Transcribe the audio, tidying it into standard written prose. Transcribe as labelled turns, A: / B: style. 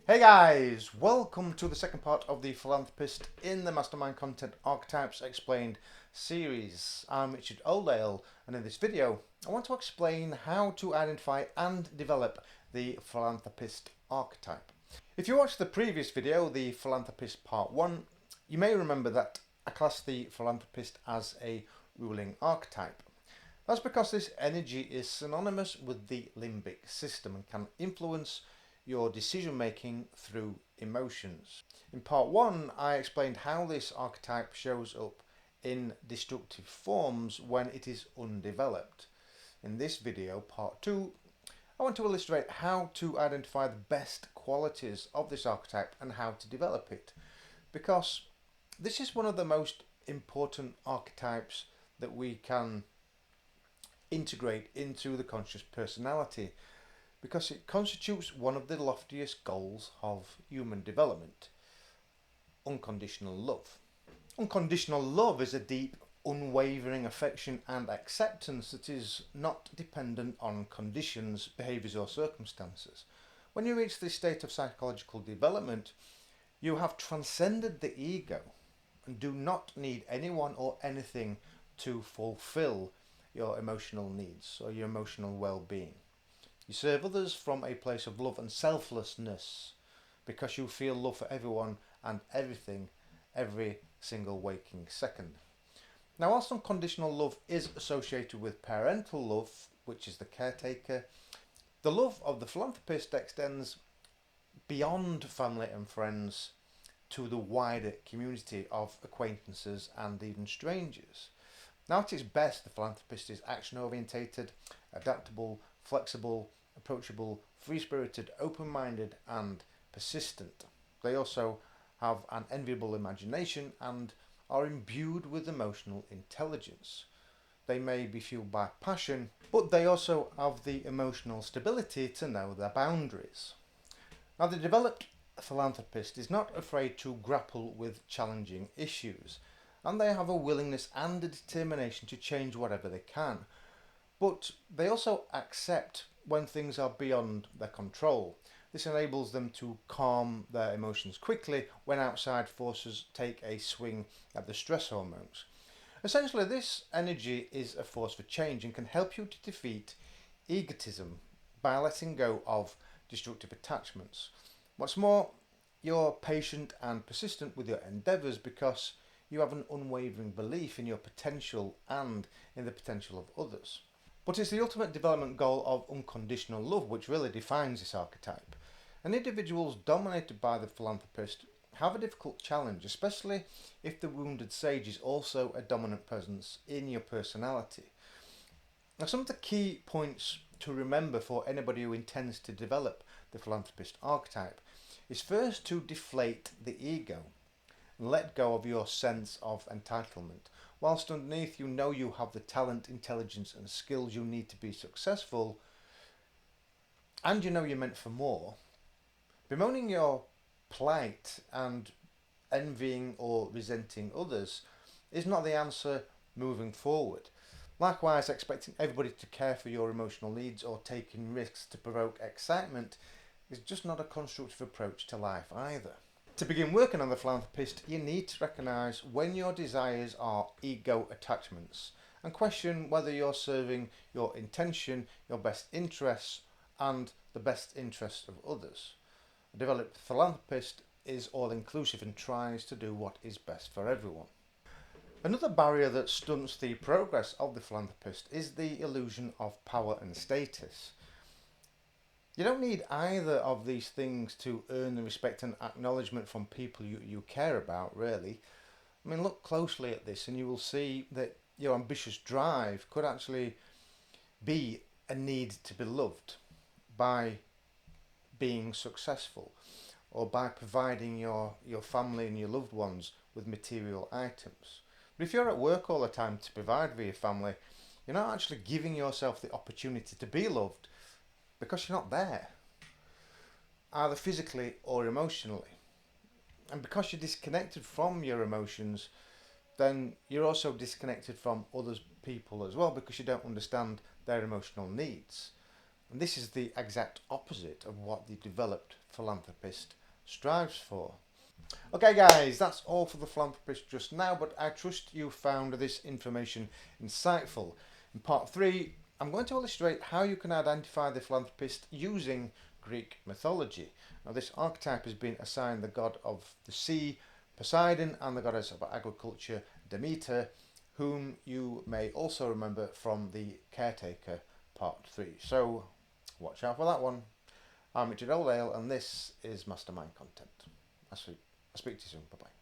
A: Hey guys, welcome to the second part of the Philanthropist in the Mastermind Content Archetypes Explained series. I'm Richard Oldale, and in this video I want to explain how to identify and develop the Philanthropist Archetype. If you watched the previous video, the Philanthropist Part 1, you may remember that I classed the Philanthropist as a ruling archetype. That's because this energy is synonymous with the limbic system and can influence your decision making through emotions. In part 1, I explained how this archetype shows up in destructive forms when it is undeveloped. In this video, part 2, I want to illustrate how to identify the best qualities of this archetype and how to develop it, because this is one of the most important archetypes that we can integrate into the conscious personality, because it constitutes one of the loftiest goals of human development: unconditional love. Unconditional love is a deep, unwavering affection and acceptance that is not dependent on conditions, behaviours or circumstances. When you reach this state of psychological development, you have transcended the ego and do not need anyone or anything to fulfill your emotional needs or your emotional well-being. You serve others from a place of love and selflessness because you feel love for everyone and everything every single waking second. Now, whilst unconditional love is associated with parental love, which is the caretaker, the love of the philanthropist extends beyond family and friends to the wider community of acquaintances and even strangers. Now, at its best, the philanthropist is action-orientated, adaptable, flexible, approachable, free-spirited, open-minded and persistent. They also have an enviable imagination and are imbued with emotional intelligence. They may be fueled by passion, but they also have the emotional stability to know their boundaries. Now, the developed philanthropist is not afraid to grapple with challenging issues, and they have a willingness and a determination to change whatever they can. But they also accept when things are beyond their control. This enables them to calm their emotions quickly when outside forces take a swing at the stress hormones. Essentially, this energy is a force for change and can help you to defeat egotism by letting go of destructive attachments. What's more, you're patient and persistent with your endeavours because you have an unwavering belief in your potential and in the potential of others. But it's the ultimate development goal of unconditional love which really defines this archetype. And individuals dominated by the philanthropist have a difficult challenge, especially if the wounded sage is also a dominant presence in your personality. Now, some of the key points to remember for anybody who intends to develop the philanthropist archetype is first to deflate the ego and let go of your sense of entitlement. Whilst underneath you know you have the talent, intelligence and skills you need to be successful, and you know you're meant for more, bemoaning your plight and envying or resenting others is not the answer moving forward. Likewise, expecting everybody to care for your emotional needs or taking risks to provoke excitement is just not a constructive approach to life either. To begin working on the philanthropist, you need to recognise when your desires are ego attachments and question whether you're serving your intention, your best interests and the best interests of others. A developed philanthropist is all-inclusive and tries to do what is best for everyone. Another barrier that stunts the progress of the philanthropist is the illusion of power and status. You don't need either of these things to earn the respect and acknowledgement from people you care about, really. I mean, look closely at this and you will see that your ambitious drive could actually be a need to be loved by being successful or by providing your family and your loved ones with material items. But if you're at work all the time to provide for your family, you're not actually giving yourself the opportunity to be loved because you're not there, either physically or emotionally. And because you're disconnected from your emotions, then you're also disconnected from other people as well because you don't understand their emotional needs. And this is the exact opposite of what the developed philanthropist strives for. Okay guys, that's all for the Philanthropist just now, but I trust you found this information insightful. In part 3, I'm going to illustrate how you can identify the philanthropist using Greek mythology. Now this archetype has been assigned the god of the sea, Poseidon, and the goddess of agriculture, Demeter, whom you may also remember from the Caretaker part 3. So watch out for that one. I'm Richard O'Dale and this is Mastermind Content. I'll speak to you soon. Bye bye.